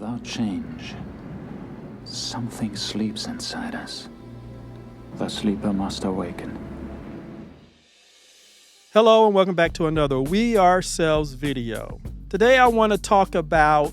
Without change, something sleeps inside us. The sleeper must awaken. Hello and welcome back to another We Ourselves video. Today I want to talk about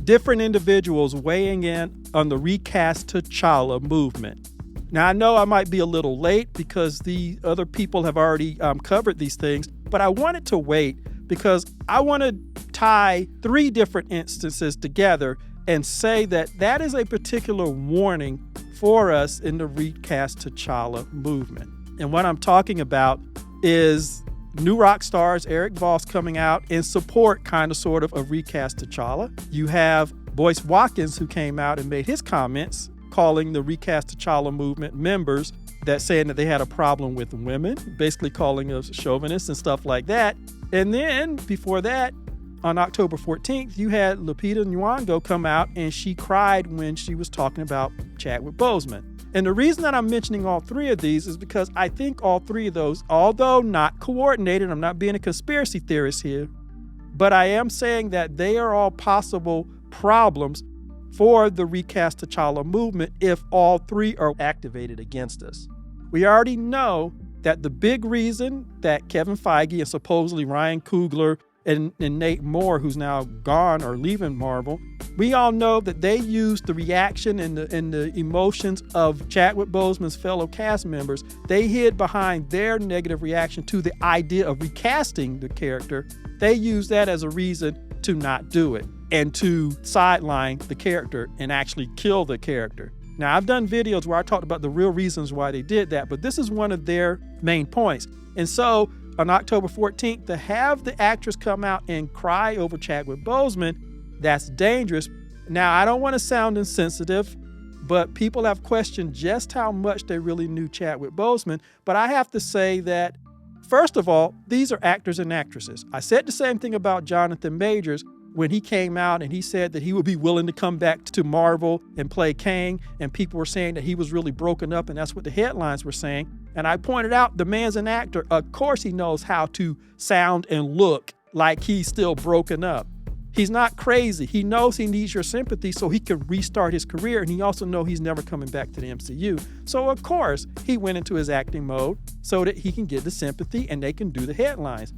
different individuals weighing in on the Recast T'Challa movement. Now I know I might be a little late because the other people have already covered these things, but I wanted to wait because I want to tie three different instances together and say that that is a particular warning for us in the Recast T'Challa movement. And what I'm talking about is new rock stars, Eric Voss, coming out in support kind of Recast T'Challa. You have Boyce Watkins, who came out and made his comments calling the Recast T'Challa movement members that saying that they had a problem with women, basically calling us chauvinists and stuff like that. And then before that, on October 14th, you had Lupita Nyong'o come out and she cried when she was talking about Chadwick Boseman. And the reason that I'm mentioning all three of these is because I think all three of those, although not coordinated, I'm not being a conspiracy theorist here, but I am saying that they are all possible problems for the Recast T'Challa movement if all three are activated against us. We already know that the big reason that Kevin Feige and supposedly Ryan Coogler and Nate Moore, who's now gone or leaving Marvel, we all know that they used the reaction and the emotions of Chadwick Boseman's fellow cast members. They hid behind their negative reaction to the idea of recasting the character. They used that as a reason to not do it and to sideline the character and actually kill the character. Now, I've done videos where I talked about the real reasons why they did that, but this is one of their main points. And so on October 14th, to have the actress come out and cry over Chadwick Boseman, that's dangerous. Now, I don't want to sound insensitive, but people have questioned just how much they really knew Chadwick Boseman. But I have to say that, first of all, these are actors and actresses. I said the same thing about Jonathan Majors when he came out and he said that he would be willing to come back to Marvel and play Kang, and people were saying that he was really broken up, and that's what the headlines were saying. And I pointed out the man's an actor. Of course he knows how to sound and look like he's still broken up. He's not crazy. He knows he needs your sympathy so he can restart his career, and he also knows he's never coming back to the MCU. So of course he went into his acting mode so that he can get the sympathy and they can do the headlines.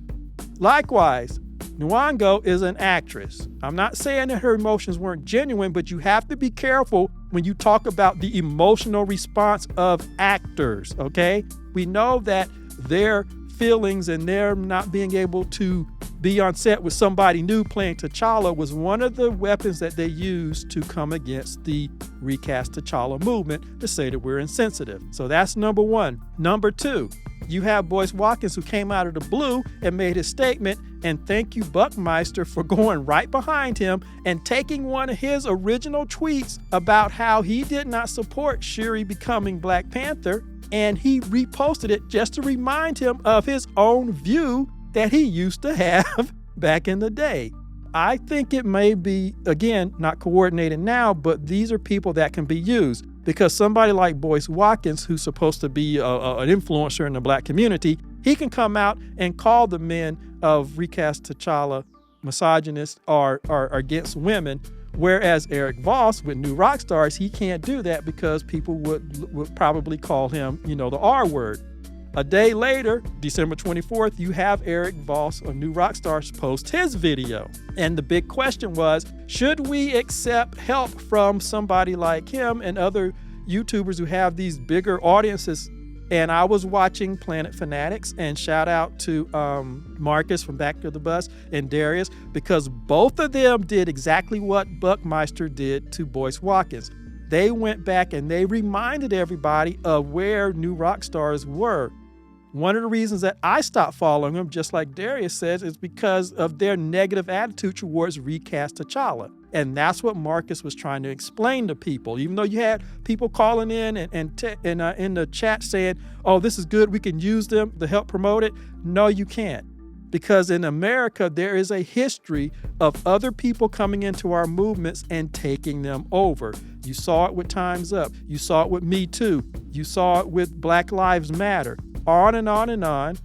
Likewise, Nyong'o is an actress. I'm not saying that her emotions weren't genuine, but you have to be careful when you talk about the emotional response of actors, okay? We know that their feelings and their not being able to be on set with somebody new playing T'Challa was one of the weapons that they used to come against the Recast T'Challa movement to say that we're insensitive. So that's number one. Number two, you have Boyce Watkins, who came out of the blue and made his statement, and thank you, Buckmeister, for going right behind him and taking one of his original tweets about how he did not support Shuri becoming Black Panther, and he reposted it just to remind him of his own view that he used to have back in the day. I think it may be, again, not coordinated now, but these are people that can be used. Because somebody like Boyce Watkins, who's supposed to be an influencer in the Black community, he can come out and call the men of Recast T'Challa misogynist or against women, whereas Eric Voss with New Rock Stars, he can't do that because people would probably call him, the R word. A day later, December 24th, you have Eric Voss of New Rock Stars post his video. And the big question was, should we accept help from somebody like him and other YouTubers who have these bigger audiences? And I was watching Planet Fanatics, and shout out to Marcus from Back to the Bus and Darius, because both of them did exactly what Buckmeister did to Boyce Watkins. They went back and they reminded everybody of where New Rock Stars were. One of the reasons that I stopped following them, just like Darius says, is because of their negative attitude towards Recast T'Challa. And that's what Marcus was trying to explain to people. Even though you had people calling in and in the chat saying, oh, this is good, we can use them to help promote it. No, you can't. Because in America, there is a history of other people coming into our movements and taking them over. You saw it with Time's Up. You saw it with Me Too. You saw it with Black Lives Matter. On and on and on.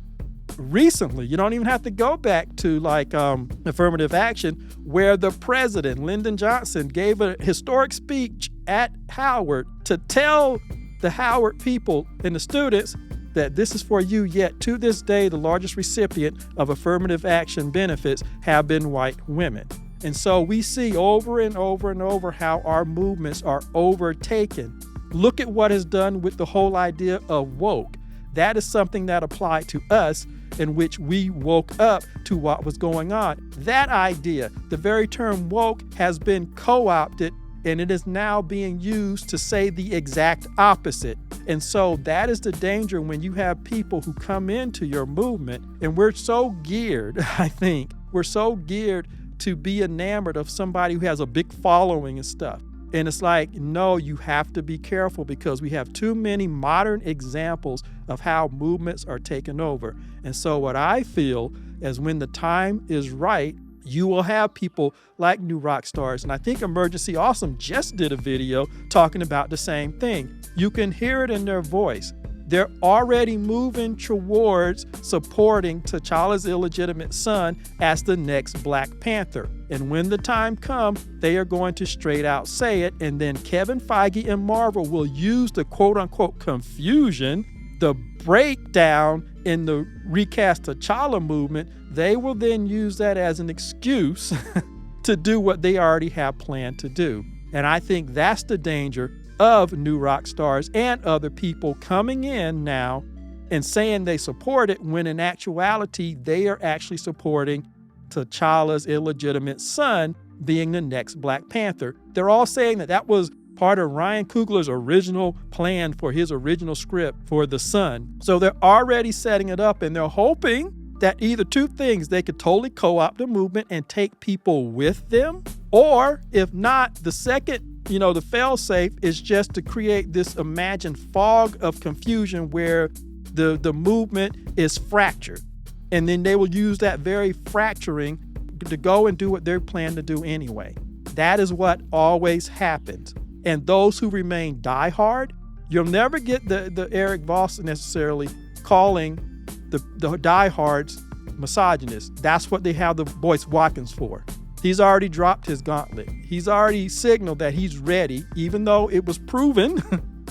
recently. You don't even have to go back to like affirmative action, where the president, Lyndon Johnson, gave a historic speech at Howard to tell the Howard people and the students that this is for you. Yet to this day, the largest recipient of affirmative action benefits have been white women. And so we see over and over and over how our movements are overtaken. Look at what is done with the whole idea of woke. That is something that applied to us, in which we woke up to what was going on. That idea, the very term woke, has been co-opted, and it is now being used to say the exact opposite. And so that is the danger when you have people who come into your movement, and we're so geared, I think, we're so geared to be enamored of somebody who has a big following and stuff. And it's like, no, you have to be careful, because we have too many modern examples of how movements are taken over. And so what I feel is, when the time is right, you will have people like New Rock Stars. And I think Emergency Awesome just did a video talking about the same thing. You can hear it in their voice. They're already moving towards supporting T'Challa's illegitimate son as the next Black Panther. And when the time comes, they are going to straight out say it. And then Kevin Feige and Marvel will use the quote unquote confusion, the breakdown in the Recast T'Challa movement. They will then use that as an excuse to do what they already have planned to do. And I think that's the danger of New Rock Stars and other people coming in now and saying they support it, when in actuality, they are actually supporting T'Challa's illegitimate son being the next Black Panther. They're all saying that that was part of Ryan Coogler's original plan for his original script for the son. So they're already setting it up, and they're hoping that either two things: they could totally co-opt the movement and take people with them, or if not, the second, the fail-safe is just to create this imagined fog of confusion where the movement is fractured. And then they will use that very fracturing to go and do what they're planning to do anyway. That is what always happens. And those who remain diehard, you'll never get the Eric Voss necessarily calling the diehards misogynists. That's what they have the Boyce Watkins for. He's already dropped his gauntlet. He's already signaled that he's ready, even though it was proven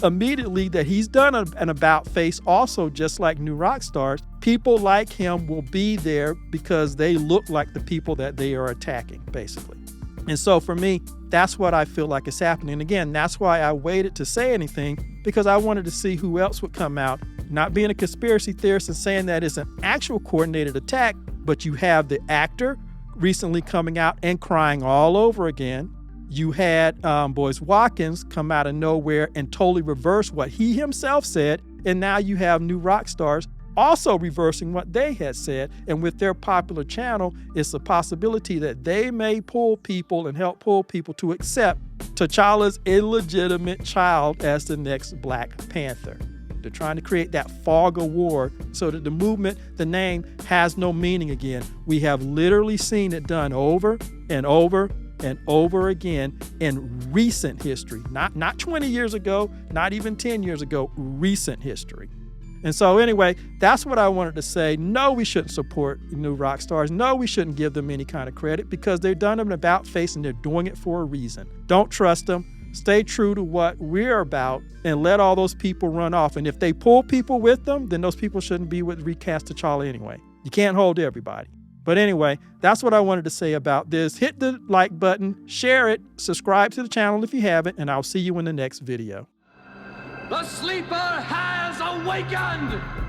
immediately that he's done an about face also, just like New Rock Stars. People like him will be there because they look like the people that they are attacking, basically. And so for me, that's what I feel like is happening. And again, that's why I waited to say anything, because I wanted to see who else would come out, not being a conspiracy theorist and saying that it's an actual coordinated attack, but you have the actor recently coming out and crying all over again. You had Boyce Watkins come out of nowhere and totally reverse what he himself said. And now you have New Rock Stars also reversing what they had said. And with their popular channel, it's a possibility that they may pull people and help pull people to accept T'Challa's illegitimate child as the next Black Panther. They're trying to create that fog of war so that the movement, the name, has no meaning again. We have literally seen it done over and over and over again in recent history. Not 20 years ago, not even 10 years ago, recent history. And so anyway, that's what I wanted to say. No, we shouldn't support New Rock Stars. No, we shouldn't give them any kind of credit, because they've done an about face and they're doing it for a reason. Don't trust them. Stay true to what we're about and let all those people run off. And if they pull people with them, then those people shouldn't be with Recast T'Challa anyway. You can't hold everybody. But anyway, that's what I wanted to say about this. Hit the like button, share it, subscribe to the channel if you haven't, and I'll see you in the next video. The sleeper has awakened!